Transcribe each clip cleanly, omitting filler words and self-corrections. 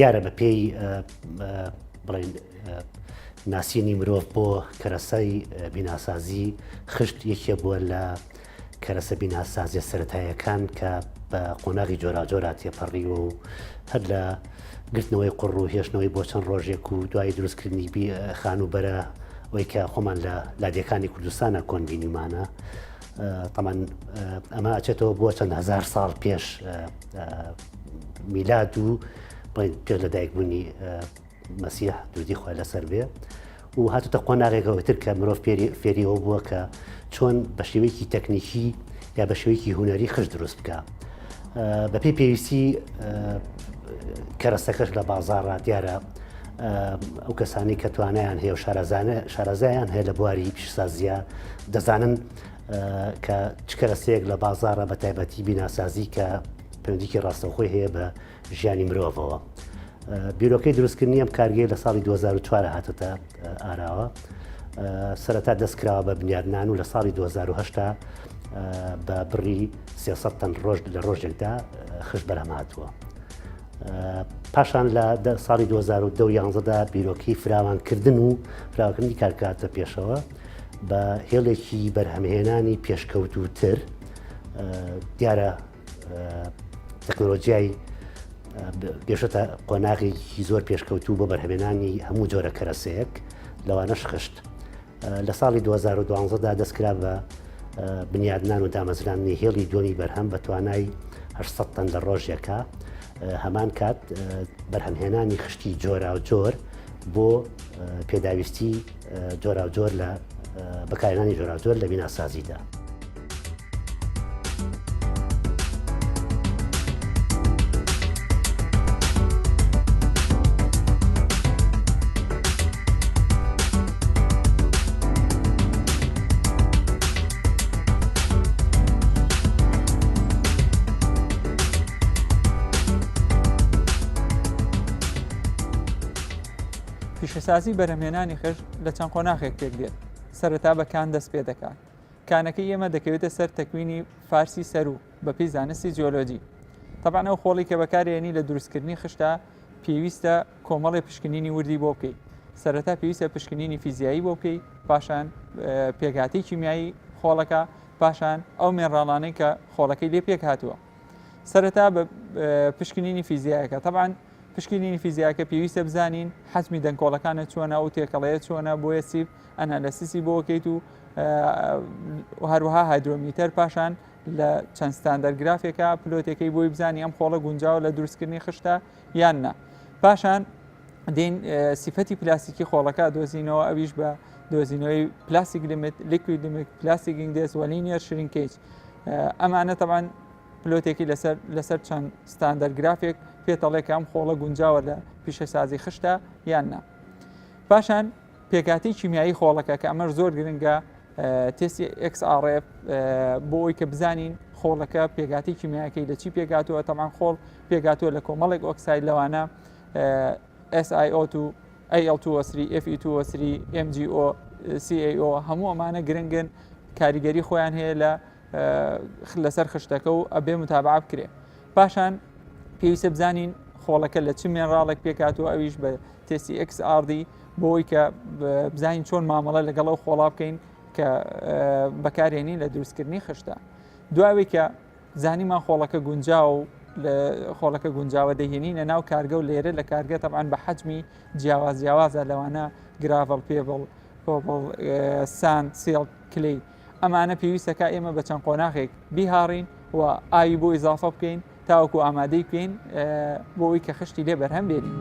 دیارە بە پێی بڵێن ناسینی مرۆڤ بۆ کەرەسەی بیناسازی خشت یەکێ بووە لە کەرەسە بیناسازیە سەرەتاییەکان کە بە قۆناغی جۆراجۆرات تێپەڕی و هەر لە گرتنەوەی قوڕ و هێشتنەوەی بۆ چەند ڕۆژێک و دوای دروستکردنی خانوبەرە ئەوەی کە خۆمان لە لادیەکانی کوردستانە کۆنبینیمانە تەمان ئەمە ئەچێتەوە بۆ چەند هزار ساڵ پێش میلاد و پێش لەدایکبوونی مەسیح دوودی خۆی لەسەر بێ و هاتوتە قۆناغێکەوە تر کە مرۆڤ فێریەوە بووە کە چۆن بە شێوەیەکی تەکنیکی یا بە شێوەیەکی هوەری خشت دروست بکە بە پێی پێویستی کەرەسەکەش لە بازاڕە دیارە ئەو کەسانی کە توانیان هەیە و شارەزایان هەیە لە بواری پیشسازیە دەزانن کە چ کەرەسەیەک لە بازاڕە بە تایبەتی بیناسازی کە پەیوەندیکی ڕاستەوخۆی هەیە بە ژیانی مرۆڤەوە. بیرۆکەی دروستکردنی ئەم کارگەی لە ساڵی 2004 هاتۆتە ئاراوە سەرەتا دەستکراوە بە بنیادنان و لە ساڵی 2010 بە بڕی 300 تەن ڕۆژ لە ڕۆژێکدا خشت بەرهەم هاتووە. پاشان لە ساڵی 2011دا بیرۆکەی فراوانکردن و فراوانکردنی کارکاتە پێشەوە بە هێڵێکی بەرهەمهێنانی پێشکەوتوتر دیارە تەکنۆلۆژیای گەشتە قۆناغێکی زۆر پێشکەوتوو بۆ بەرهەمهێنانی هەموو جۆرە کەرەسەیەک لەوانەش خشت لە ساڵی 2012دا دەستکرا بە بنیادنان و دامەزرانی هێڵی دووەمی بەرهەم بە توانای 800 تەن لە ڕۆژێکە هەمان کات بەرهەمهێنانی خشتی جۆرا و جۆر بۆ پێداویستی جۆرا و جۆر لە بەکارهێنانی جۆرا و جۆر لە بیناسازیدا. پیشەسازی بەرهەمهێنانی خشت لە چەند قۆناغێک پێک دێت. سەرەتا بە کان دەست پێ دەکات. کانەکەی ئێمە دەکەوێتە سەر تەکوینی فارسی سەر و بەپێی زانستی جیۆلۆجی. تەبعاً ئەو خۆڵی کە بەکارهێنی لە دروستکردنی خشتە پێویستە کۆمەڵی پشکنینی وردی بۆ بکەیت. سەرەتا پێویستە پشکنینی فیزیایی بۆ بکەیت، پاشان پێکهاتی کیمیایی خۆڵەکە، پاشان ئەو مێنڕاڵانەی کە خۆڵەکەی لێ پێک هاتووە. سەرەتا بە پشکنینی فیزیایەکە تەبعاً پشکنینی فیزیاکە پێویستە بزانین حجمی دەنگۆڵەکانە چۆنە و تێکەڵەیە چۆنە بۆیە سیب ئەنالەسیسی بۆ بکەیت و هەروەها هایدرۆمیتەر پاشان لە چەند ستاندەرگرافێکە پلۆتێکەی بۆی بزانی ئەم خۆڵە گونجاوە لە دروستکردنی خشتە یان نا. پاشان دێن سیفەتی پلاستیکی خۆڵەکە دۆزینەوە ئەویش بە دۆزینەوەی پلاستیک لیمیت، لیکوید لیمیت، پلاستیک ئیندێکس و لینیەر شرینکیج. ئەمانە تەبعاً پلۆتێکی لەسەر چەند ستاندەرگرافێک پێتەڵێک ئەم خۆڵە گونجاوە لە پیشەسازی خشتە یان نا. پاشان پێکاتی کیمیایی خۆڵەکە کە ئەمەش زۆر گرنگە تێستی XRF بۆ ئەوی کە بزانین خۆڵەکە پێکاتی کیمیایەکەی لە چی پێکاتووە. تەمان خۆڵ پێکاتووە لە کۆمەڵێک ئۆکساید لەوانە SiO2 Al2O3 Fe2O3 MgO CaO هەموو ئەمانە گرنگن کاریگەری خۆیان هەیە لەسەر خشتەکە و ئەبێ متابعە بکرێ. پاشان پێویستە بزانین خۆڵەکە لە چ مێنڕاڵێک پێکاتوە ئەویش بە تێستی XRD بۆی کە بزانین چۆن مامەڵە لەگەڵ ئەو خۆڵا بکەین کە بەکارهێنی لە دروستکردنی خشتە. دواوی کە زانیمان خۆڵەکە گونجاو و لە خۆڵەکە گونجاوە دەهێنینە ناو کارگە و لێرە لە کارگە تەبعاً بە حجمی جیاوازە لەوانە گراڤڵ پێبڵ پۆبڵ ساند سێڵ کلەی ئەمانە پێویستەکە ئێمە بە چەند قۆناغێک بیهاڕین و ئاوی بۆ ئیزافە بکەین تاوەکو ئامادەی بکەین بۆ ئەوی کە خشتی لێ بەرهەم بێنین.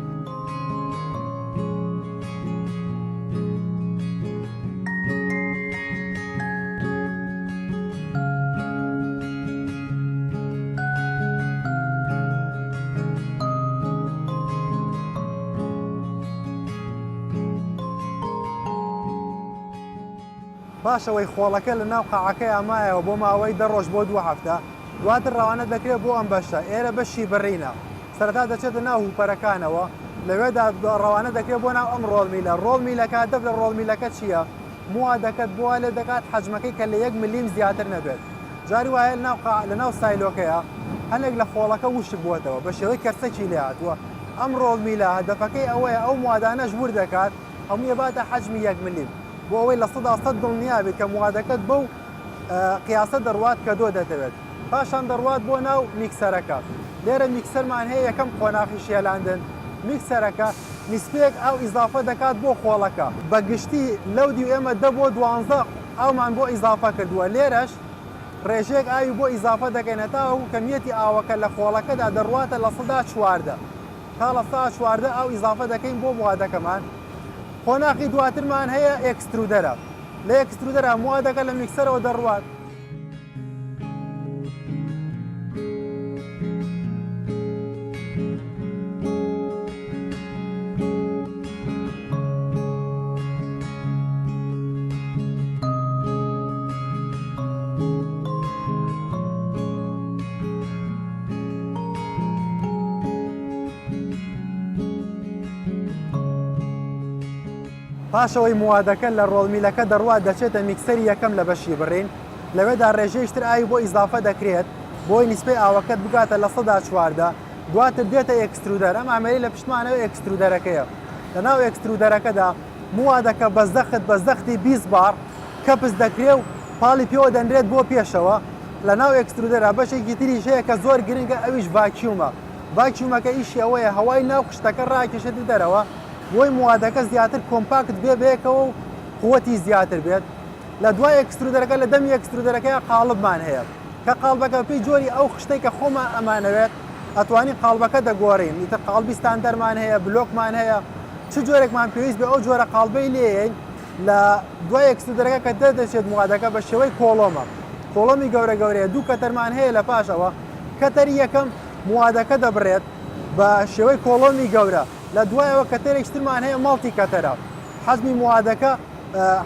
باشەوەی خۆڵەکە لە ناو قاعەکەی ئامایەوە بۆ ماوەی 10 ڕۆژ بۆ 2 هەفتە دواتر ڕەوانە دەکرێت بۆ ئەم بەشە ئێرە بەشی بڕینە سەرەتا دەچێتە ناو هوپەرەکانەوە لەوێدا ڕەوانە دەکرێت بۆ ناو ئەم ڕۆڵمیلە ڕۆڵمیلەکە دەف لە ڕۆڵمیلەکە چییە؟ مووا دەکەت بۆ لێ دەکات حەجمەکەی کە لە 1 ملیم زیاتر نەبێت. جاری وایە لە ناو سایلۆکەیە هەندێک لە خۆڵەکە وشک بووەتەوە بە شێوەی کەرسەکی لێ هاتووە ئەم ڕۆڵمیلە هەدەفەکەی ئەوەیە ئەو موادانەش ور دەکات هەموویە باتە حەجمی 1 ملیم بۆ ئەوەی لە 100% دڵنیا بێت کە موادەکەت بەو قیاسە دەڕوات کە دۆ دەتەوێت پاشان دەڕوات بۆ ناو میکسەرەکە لێرە میکسەرمان هەیە یەکەم قۆناغی شێلاندن میکسەرەکە نیسبەیەک ئەو ئیزافە دەکات بۆ خۆڵەکە بەگشتی لەو دی ئێمە 10 بۆ 12 ئەومان بۆ ئیزافە کردووە لێرەش ڕێژەیەک ئاوی بۆ ئیزافە دەکەینەتەوە و کەمیەتی ئاوەکە لە خۆڵەکەدا دەڕواتە لە 114 تا لە 114 ئەو ئیزافە دەکەین بۆ موادەکەمان قۆناغی دواترمان هەیە ئێکسترودەرە لە ئێکسترودەرە موادەکە لە میکسەرەوە دەڕوات پاشەوەی موادەکە لە ڕۆڵمیلەکە دەڕوات دەچێتە میکسەری یەکەم لە بەشی بڕین لەوێدا ڕێژەیشتر ئاوی بۆ ئیزافە دەکرێت بۆی نیسبەی ئاوەکەت بگاتە لە 114 دواتر دێتە ئێکسترودەر ئەم ئامێری لە پشتمانەوە ئێکسترودەرەکەیە لە ناو ئێکسترودەرەکەدا موادەکە بە زەختی 20 بار کەپس دەکرێت و پاڵی پێوە دەنرێت بۆ پێشەوە لە ناو ئێکسترودەرە بەشێکی تریش هەیە کە زۆر گرنگە ئەویش ڤاکیومە ڤاکیومەکە ئیشی ئەوەیە هەوای ناو خشتەکە ڕاکێشێتی دەرەوە بۆی موادەکە زیاتر کۆمپاکت بێکەوە و قووەتی زیاتر بێت لە دوای ئێکسترودەرەکە لە دەمی ئێکسترودەرەکەی قاڵبمان هەیە کە قاڵبەکە پێی جۆری ئەو خشتەی کە خۆمان ئەمانەوێت ئەتوانی قاڵبەکە دەگۆڕین ئیتر قاڵبی ستاندەرمان هەیە بلۆکمان هەیە چ جۆرێکمان پێویست بێ ئەو جۆرە قاڵبەی لێین لە دوای ئێکسترودەرەکە کە دەدەچێت موادەکە بە شێوەی کۆڵۆمە کۆڵۆمی گەورە گەورەیە دوو کەتەرمان هەیە لە پاشەوە کەتەری یەکەم موادەکە دەبڕێت بە شێوەی کۆڵۆمی گەورە لە دوایەوە کەتەرێکترمان هەیە ماڵتی کەتەرە حەزمی موادەکە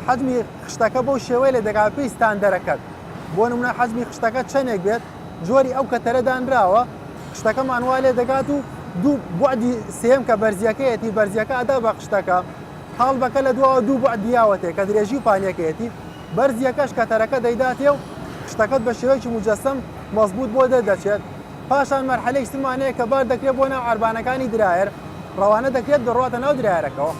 حەزمی خشتەکە بەو شێوەی لە دەگات پێی ستاندەرەکەت بۆ نمونە حەزمی خشتەکە چەندێک بێت جۆری ئەو کەتەرە دانراوە خشتەکەمان وا لێ دەگات و دوو بعدی سێم کە بەرزیەکەیەتی بەرزیەکە ئەدا بە خشتەکە قاڵبەکە لە دووە دوو بعد دیاوەتێ کە درێژی و پانیەکەیەتی بەرزیەکەش کەتەرەکە دەیداتێ و خشتەکەت بە شێوەیەکی مجەسەم مەزبوط بۆ دەدەچێت پاشان مەرحەلەی سمانەیە کە بار دەکرێت بۆ ناو عەربانەکانی درایر ڕەوانە دەکرێت دەڕواتە ناو درایەرەکەەوە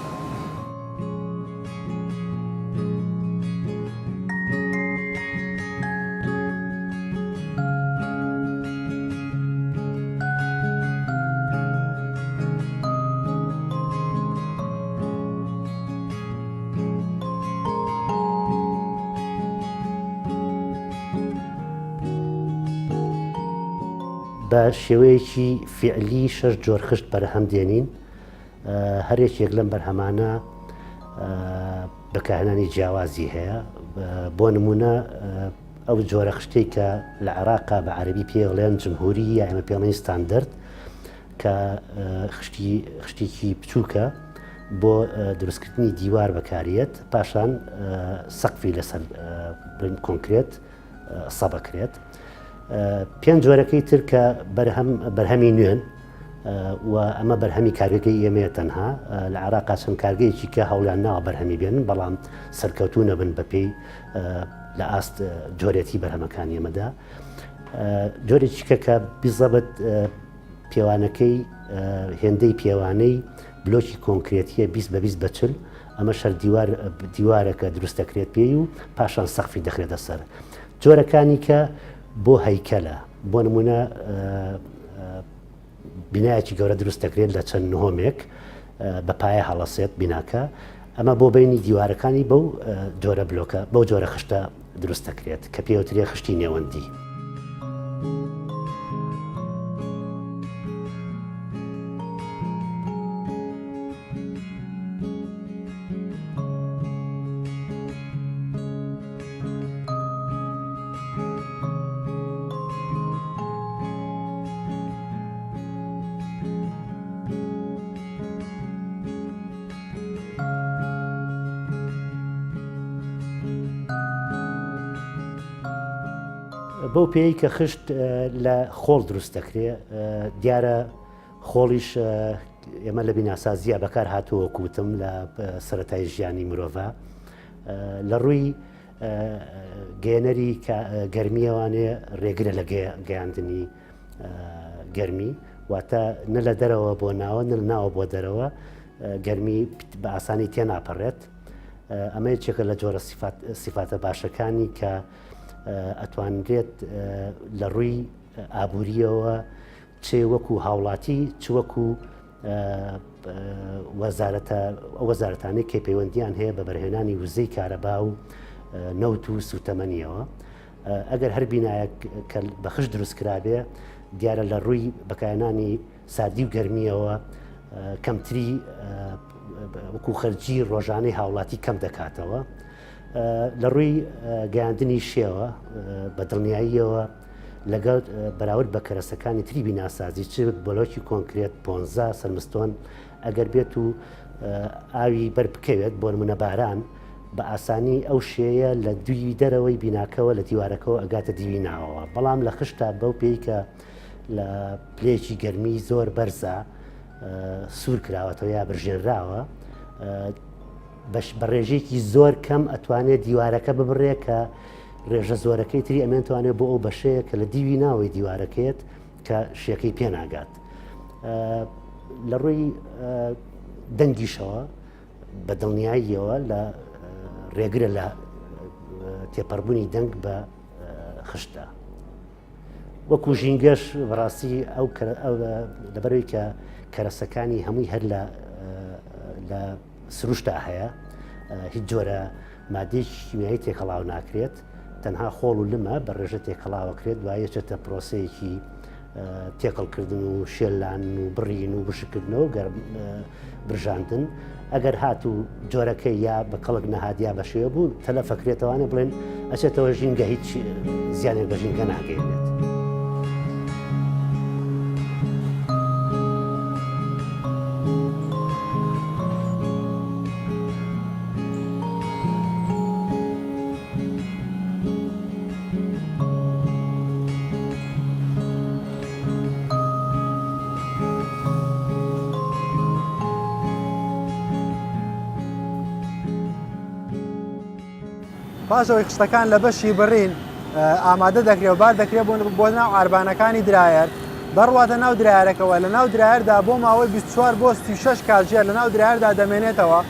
بە شێوەیەکی فعلی 6 جۆر خشت بەرهەم دێنین هەرێکێک لەم بەرهەمانە بەکارهێنانی جیاوازی هەیە بۆ نمونە ئەو جۆرە خشتەی کە لە عێراقا بە عەرەبی پێڵێن جمهوری یا ئێمە پێڵێن ستاندەرد کە خشتێکی بچووکە بۆ دروستکردنی دیوار بەکارێت پاشان سەقفی لەسەر کۆنکرێت سەبەکرێت پێنج جۆرەکەی تر کە بەرهەمی نوێن و ئەمە بەرهەمی کارگەکەی ئێمەیە تەنها لە عێراقا چەند کارگەیەکی کە هەوڵیان ناوە بەرهەمی بێنن بەڵام سەرکەوتوو نەبن بەپێی لە ئاست جۆرێتی بەرهەمەکانی ئێمەدا جۆرێکی کە بیزەبت پێوانەکەی هێندەی پێوانەی بلۆکی کۆنکرێتیە 20 بە 20 بە 40 ئەمە شەر دیوارەکە دروست دەکرێت پێی و پاشان سەقفی دەخرێتە سەر جۆرەکانی کە بۆ هەیکەلە بۆ نمونە بینایەکی گەورە دروست دەکرێت لە چەند نهۆمێک بە پایە هەڵەسێت بیناکە ئەمە بۆ بینی دیوارەکانی بەو جۆرە بلۆکە بەو جۆرە خشتە دروست دەکرێت کە پێوترێ خشتی نێوەندی. بەو پێی کە خشت لە خۆڵ دروست دەکرێت دیارە خۆڵیش ئێمە لە بیناسازیە بەکار هاتووە کوتم لە سەرەتای ژیانی مرۆڤ لە ڕووی گەێنەری گەرمیەوانێ ڕێگرە لە گەیاندنی گەرمی واتە نە لە دەرەوە بۆ ناوە نە لە ناوە بۆ دەرەوە گەرمی بە ئاسانی تێناپەڕێت. ئەمە یەکێکە لە جۆرە سیفاتە باشەکانی کە ئەتوانرێت لە ڕووی ئابوووریەوە چێ وەکو هاوڵاتی چ وەکو وەزارەتانەی کە پەیوەندیان هەیە بە بەرهێنانی وزەی کارەبا و نەوت و سوتەمەنیەوە. ئەگەر هەر بینایەک کە بەخش دروست کرابێ دیارە لە ڕووی بەکارهێنانی ساردی و گەرمیەوە کەمتری وەکو خەرجی ڕۆژانەی هاوڵاتی کەم دەکاتەوە. لە ڕووی گەیاندنی شێوە بە دڵنیاییەوە لەگەڵ بەراورد بە کەرەسەکانی تری بیناسازی چ بۆلۆکی کۆنکرێت پۆنزا سەرمستۆن ئەگەر بێت و ئاوی بەر بکەوێت بۆ نمونە باران بە ئاسانی ئەو شێیە لە دوی دەرەوەی بیناکەوە لە دیوارەکەەوە ئەگاتە دیوی ناوەوە. بەڵام لە خشتا بەو پێی کە لە پلێکی گەرمی زۆر بەرزە سوور کراوەتەوە یا برژێنراوە بە ڕێژێکی زۆر کەم ئەتوانێت دیوارەکە ببڕێ کە ڕێژە زۆرەکەی تری ئەمێنتوانێت بۆ ئەو بەشەیە کە لە دیوی ناوەی دیوارەکەیت کە شێەکەی پێناگات. لە ڕووی دەنگیشەوە بە دڵنیاییەوە لە ڕێگرە لە تێپەڕبوونی دەنگ بە خشتە. وەکو ژینگەش بەڕاستی لەبەرەوەی کە کەرەسەکانی هەمووی هەر لە سروشتا هەیە هیچ جۆرە مادەیەکی کیمیایی تێکەڵاو ناکرێت، تەنها خۆڵ و لمە بە ڕێژە تێکەڵاوەکرێت دوایە چێتە پرۆسەیەکی تێکەڵکردن و شێلان و بڕین و بشکردنەوە برژاندن. ئەگەر هات و جۆرەکەی یا بە کەڵک نەهادیا بە شێوە بوو تەلەفەکرێتەوانێ بڵێن ئەچێتەوە ژینگە هیچ زیانێک بە ژینگە ناگەێنێت. پاشەوەی خشتەکان لە بەشی بڕین ئامادە دەکرێت و بار دەکرێت بۆ ناو ئاربانەکانی درایەر دەڕواتە ناو درایەرەکەەوە لە ناو درایەردا بۆ ماوەی 24 بۆ 36 کاتژێر لە ناو درایەردا دەمێنێتەوە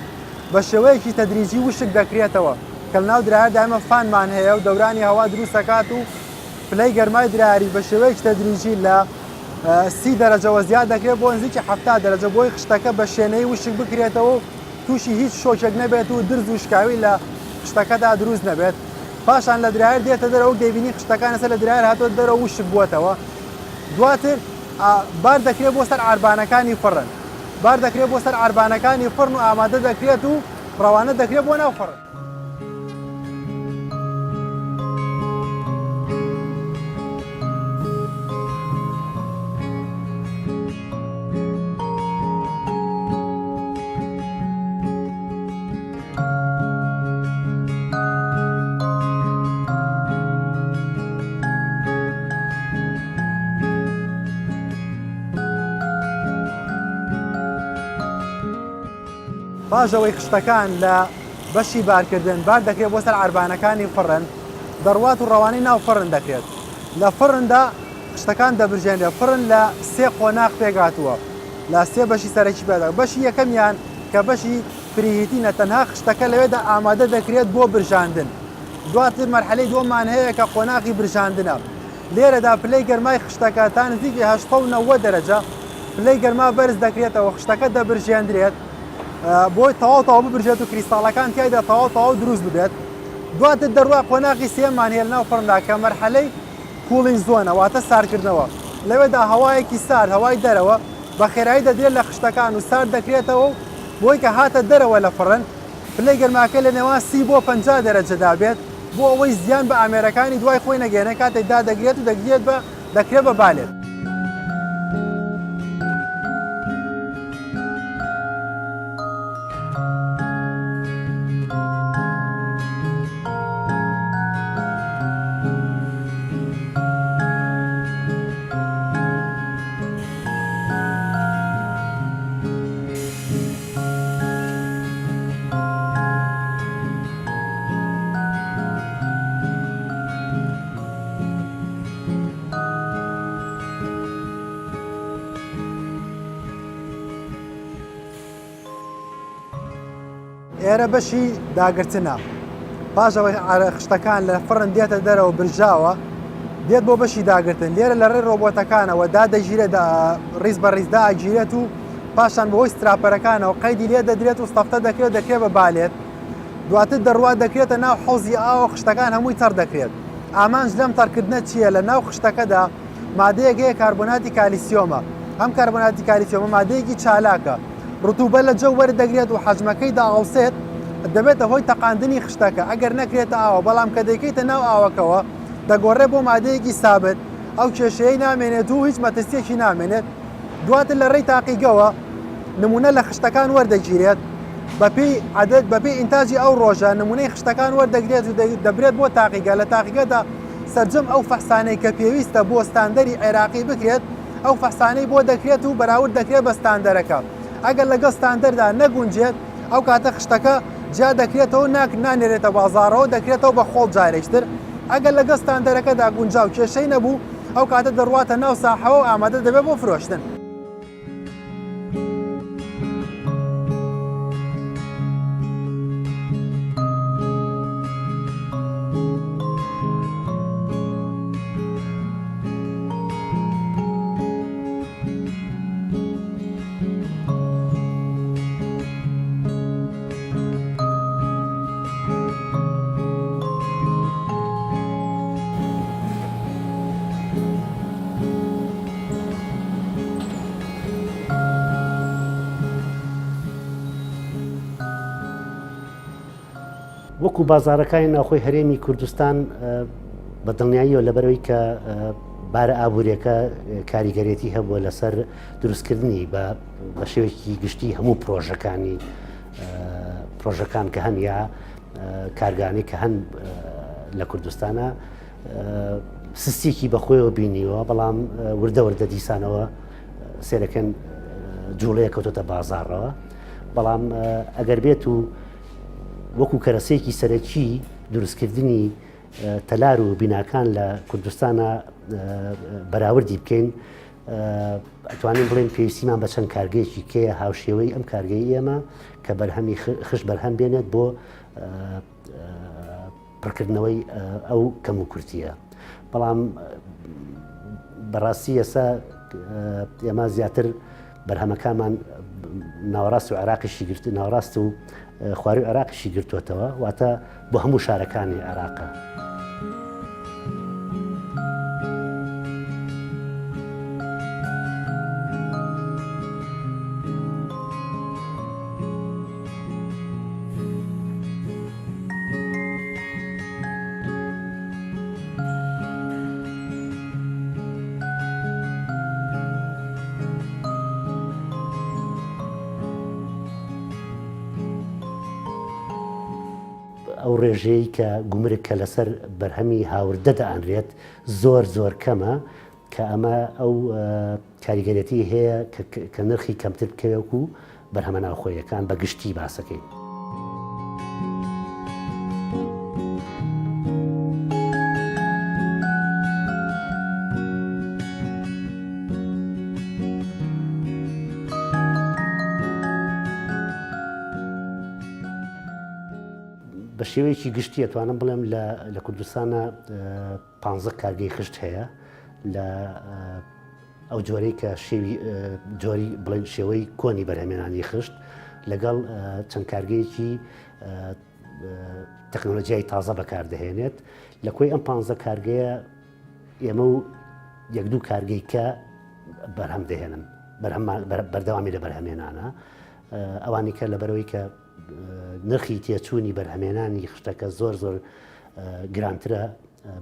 بە شێوەیەکی تەدریجی وشک دەکرێتەوە کە لە ناو درایەردا ئەمە فانمان هەیە و دەورانی هەوا دروست دەکات و پلەی گەرمای درایەری بە شێوەیەکی تەدریجی لە 30 دەرەجەوە زیاد دەکرێت بۆ نزیکی 70 دەرەجە بۆی خشتەکە بە شوێنەی وشک بکرێتەوە تووشی هیچ شۆکێک نەبێت و درز و شکاوی لە خشتەکەدا دروست نەبێت. پاشان لە درایەر دێتە دەرەوە دەیبینی خشتەکان لەسەر لە درایەر هاتۆ دەرەوە وشک بووەتەوە. دواتر بار دەکرێت بۆ سەر ئاربانەکانی فڕن، بار دەکرێت بۆ سەر ئاربانەکانی فڕن و ئامادە دەکرێت و ڕەوانە دەکرێت بۆ ناو فڕن. پاشەوەی خشتەکان لە بەشی بارکردن بار دەکرێت بۆ سەر ئاربانەکانی فڕن دەڕوات و ڕەوانی ناو فڕن دەکرێت. لە فڕندا خشتەکان دەبرژێنرێت. فڕن لە 3 قۆناغ پێگاتووە لە 3 بەشی سەرەکی پێدا. بەشی یەکەمیان کە بەشی فریهیتینە تەنها خشتەکە لەوێدا ئامادە دەکرێت بۆ برژاندن. دواتر مەرحەلەی دووەمان هەیە کە قۆناغی برژاندنە. لێرەدا پلەی گەرمای خشتەکە تا نزیکی 89 دەرەجە پلەی گەرما بەرز دەکرێتەوە، خشتەکە دەبرژێنرێت بۆی تەواو ببرژێت و کریستاڵەکان تایدا تەواو دروست ببێت. دواتر دەڕوا قۆناغی سێمان هێل ناو فڕندا کە مەرحەلەی کوڵینگ زۆنە واتە ساردکردنەوە. لەوێدا هەوایەکی سارد هەوای دەرەوە بە خێرایی دەدرێت لە خشتەکان و سارد دەکرێتەوە بۆی کە هاتە دەرەوە لە فڕن پلەی گەرماکە لە نێوان 30 بۆ 50 دەرەجەدا بێت بۆ ئەوەی زیان بە ئامێرەکانی دوای خۆی نەگەێنێ کاتێکدا دەگرێت و دەکرێت بە بالێت. ئێرە بەشی داگرتنە پاشەوەی خشتەکان لە فڕن دێتە دەرەوە برژاوە دێت بۆ بەشی داگرتن لێرە لە ڕێ ڕۆبۆتەکانەوە دادەژیرێت ڕیز بە ڕیزدا ئەگیرێت و پاشان بەهۆی ستراپەرەکانەوە قەیدی لێ دەدرێت و ستەفتە دەکرێت بە بالێت دواتر دەڕوات دەکرێتە ناو حوزی ئاوە خشتەکان هەمووی تەڕ دەکرێت ئامانج لەم تەڕکردنە چییە لە ناو خشتەکەدا مادەیەک هەیە کاربۆناتی کالیسیۆمە ئەم کاربۆناتی کالیسیۆمە مادەیەکی چالاکە ڕتوبە لە جەو وەردەگرێت و حەجمەکەی داڵسێت دەبێتە هۆی تەقاندنی خشتەکە ئەگەر نەکرێتە ئاوە بەڵام کە دەیکەیتە ناو ئاوەکەوە دەگۆڕێ بۆ مادەیەکی سابت ئەو کێشەیەی نامێنێت و هیچ مەتەستێکی نامێنێت دواتر لە ڕێی تاقیگەوە نمونە لە خشتەکان وەردەگیرێت بەپی عادەت بەپی ئینتاجی ئەو ڕۆژە نمونەی خشتەکان وەردەگرێت و دەبرێت بۆ تاقیگە لە تاقیگەدا سەرجەم ئەو فەحسانەی کە پێویستە بۆ ستاندەری عێراقی بکرێت ئەو فەحسانەی بۆ دەکرێت و بەراورد دەکرێت بە ستاندەرەکە ئەگەر لەگەڵ ستاندەردا نەگونجێت ئەو کاتە خشتەکە جا دەکرێتەوە نانێرێتە بازارەوە دەکرێتەوە بە خۆڵ جارێکتر ئەگەر لەگەڵ ستاندەرەکەدا گونجاو کێشەی نەبوو ئەو کاتە دەڕواتە ناو ساحەوە و ئامادە دەبێت بۆ فرۆشتن. وەکو بازارەکانی ناوخۆی هەرێمی کوردستان بە دڵنیاییەوە لەبەرەوەی کە بارە ئابوووریەکە کاریگەرێتی هەبووە لەسەر دروستکردنی بە شێوەیەکی گشتی هەموو پرۆژەکان کە هەن یا کارگانی کە هەن لە کوردستانە سستێکی بەخۆیەوە بینیوە بەڵام وردە دیسانەوە سێرەکەن جوڵەیە کەوتۆتە بازارەوە بەڵام ئەگەر بێت و وەکو کەرەسەیەکی سەرەکی دروستکردنی تەلار و بیناکان لە کوردستانە بەراوردی بکەین ئەتوانین بڵێن پێویستیمان بە چەند کارگەیەکی کێیە هاوشێوەی ئەم کارگەی ئێمە کە بەرهەمی خشت بەرهەم بێنێت بۆ پڕکردنەوەی ئەو کەم و کورتیە بەڵام بەڕاستی ئێستا ئێمە زیاتر بەرهەمەکانمان ناوەڕاست و عێراقیشی گرت ناوەڕاست و خواری و عێراقیشی گرتووەتەوە واتە بۆ هەموو شارەکانی عێراقە. ئەو ڕێژەیە کە گومرگ کە لەسەر بەرهەمی هاوردە دەئانرێت زۆر کەمە کە ئەمە ئەو کاریگەرێتی هەیە کە نرخی کەمتر بکەوێت و بەرهەمە ناوخۆیەکان بە گشتی باسەکەین. بە شێوەیەکی گشتی ئەتوانم بڵێم لە کوردستانە 15 کارگەی خشت هەیە لە ئەو جۆرەی کە جۆری بڵێن شێوەی کۆنی بەرهەمێنانی خشت لەگەڵ چەند کارگەیەکی تەکنۆلۆژیای تازە بەکاردەهێنێت لە کۆی ئەم 15 کارگەیە ئێمە و یەک دوو کارگەی کە بەرهەم دەهێنن بەردەوامی لە بەرهەمێنانە ئەوانی کە لەبەرەوەی کە نرخی تێچوونی بەرهەمێنانی خشتەکە زۆر گرانترە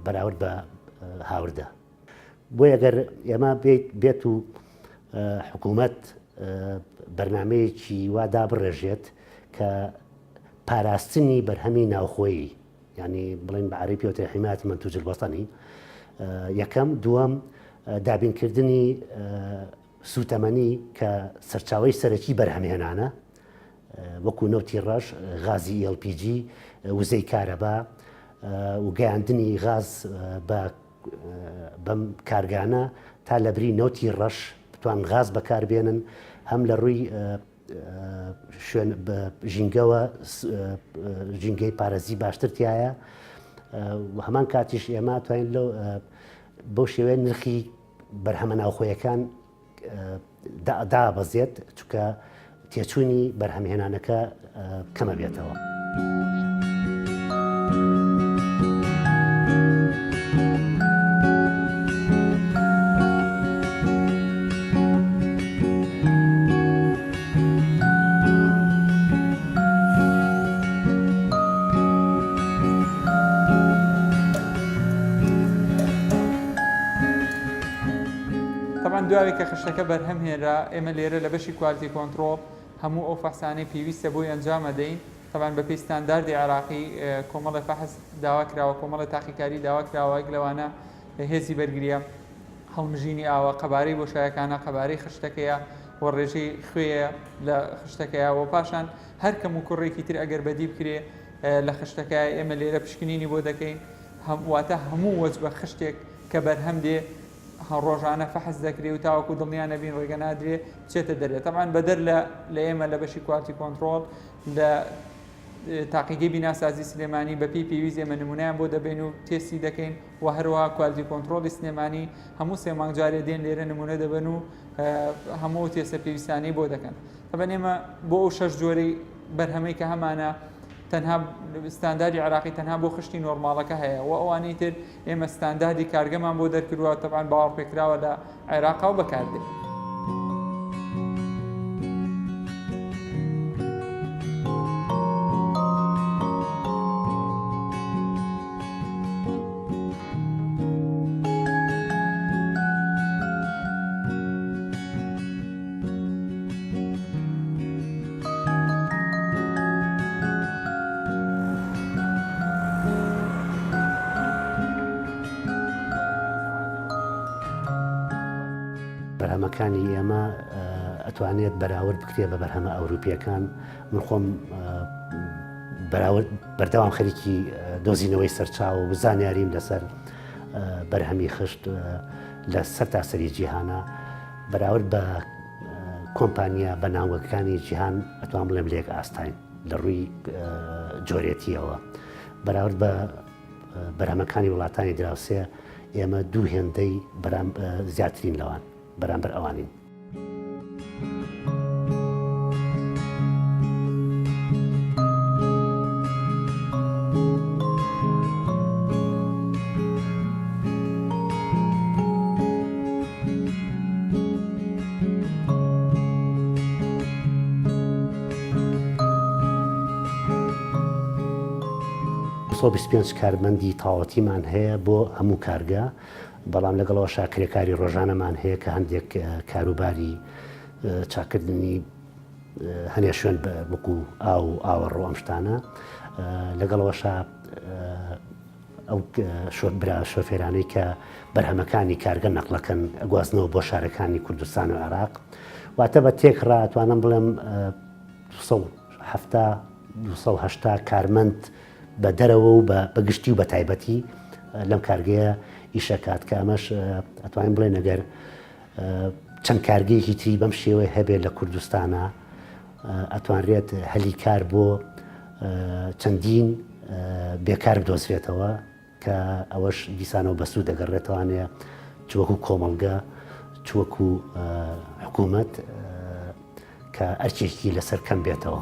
بەراورد بە هاوردە بۆ ئەگەر ئێمە بێت و حکوومەت بەرنامەیەکی وا دابڕێژێت کە پاراستنی بەرهەمی ناوخۆیی ینی بڵێن بە عەرەبی وتە حیمایەت منتوج الوەطەنی یەکەم دووەم دابینکردنی سوتەمەنی کە سەرچاوەی سەرەکی بەرهەمهێنانە وەکو نەوتی ڕەش غازی LPG وزەی کارەبا و گەیاندنی غاز بەم کارگانە تا لە بری نەوتی ڕەش بتوان غاز بەکاربێنن هەم لە ڕووی شوێن بە ژینگەوە ژینگەی پارێزی باشترتیایە و هەمان کاتیش ئێمە توانین لەو بەو شێوەیە نرخی بەرهەمە ناوخۆیەکان دابەزێت چونکە تێچوونی بەرهەمهێنانەکە کەمە بێتەوە. دوای کە خشتەکە بەرهەمهێنرا ئێمە لێرە لە بەشی کوالتی کۆنتڕۆڵ هەموو ئەو فەحسانەی پێویستە بۆی ئەنجام ئەدەین. طبعاً بە پێی ستانداردی عراقی کۆمەڵی فەحس داوا کراوە، کۆمەڵی تاقیکاری داوا کراوە، لەوانە هێزی بەرگریە هەڵمژینی ئاوە، قەبارەی بۆشایەکانە، قەبارەی خشتەکەیە و ڕێژەی خوێیە لە خشتەکەیە و پاشان هەر کەم و کوڕێکی تر ئەگەر بەدی بکرێ لە خشتەکەی ئێمە لێرە پشکنینی بۆ دەکەین. واتە هەموو وەج بە خشتێک کە بەرهەم دێ ڕۆژانە فەحس دەکرێ و تاوەکو دڵنیان نەبین ڕێگە نادرێ بچێتە دەرێت. طبعاً بەدەر لە ئێمە لە بەشی کوالتی کۆنتڕۆڵ لە تاقیگەی بیناسازی سلێمانی بە پێی پێویست ئێمە نمونەیان بۆ دەبین و تێستی دەکەین و هەروەها کوالتی کۆنتڕۆڵی سلێمانی هەموو 3 مانگ جارێ دێن لێرە نمونە دەبن و هەموو تێسە پێویستانەی بۆ دەکەن. طبعاً ئێمە بۆ ئەو 6 جۆرەی بەرهەمەی کە هەمانە تەنها ستانداردی عراقی تەنها بۆ خشتی نۆرماڵەکە هەیە و ئەوانەی تر ئێمە ستانداردی کارگەمان بۆ دەرکردووە تەبعاً باوەڕپێکراوە لە عێراقا و بەکاردێت. بەرهەمەکانی ئێمە ئەتوانێت بەراورد بکرێت بە بەرهەمە ئەوروپیەکان. من خۆم بەردەوام خەریکی دۆزینەوەی سەرچاو و زانیاریم لەسەر بەرهەمی خشت لە سەر تاسەری جیهانە بەراورد بە کۆمپانیا بە ناوەکانی جیهان ئەتوان بڵێم لێک ئاستاین لە ڕووی جۆرێتیەوە. بەراورد بە بەرهەمەکانی وڵاتانی دراوسێ ئێمە دوو هێندەی زیاترین لەوان بەرامبەر ئەوانین. کارمەندی تاوەتیمان هەیە بۆ هەموو کارگە، بەڵام لەگەڵەوە شاکرێکاری ڕۆژانەمان هەیە کە هەندێک کاروباری چاکردنی هەنێ شوێن وەکو ئاو و ئاوەڕۆ ئەم شتانە، لەگەڵەوە ئەو شۆفێرانەی کە بەرهەمەکانی کارگە نەقلەکەن ئەگوازنەوە بۆ شارەکانی کوردستان و عێراق. واتە بە تێکڕا ئەتوانم بڵێم 280 کارمەند بە دەرەوە و بەگشتی و بە تایبەتی لەم کارگەیە ئیشەکات کە ئەمەش ئەتوانین بڵێن ئەگەر چەند کارگەیەکی تری بەم شێوەیە هەبێت لە کوردستانە ئەتوانرێت هەلی کار بۆ چەندین بێکار بدۆزرێتەوە کە ئەوەش دیسانەوە بەسوود دەگەڕێتوانێ چوەکو کۆمەڵگە چوەکو حکوومەت کە ئەرچێکی لەسەر کەم بێتەوە.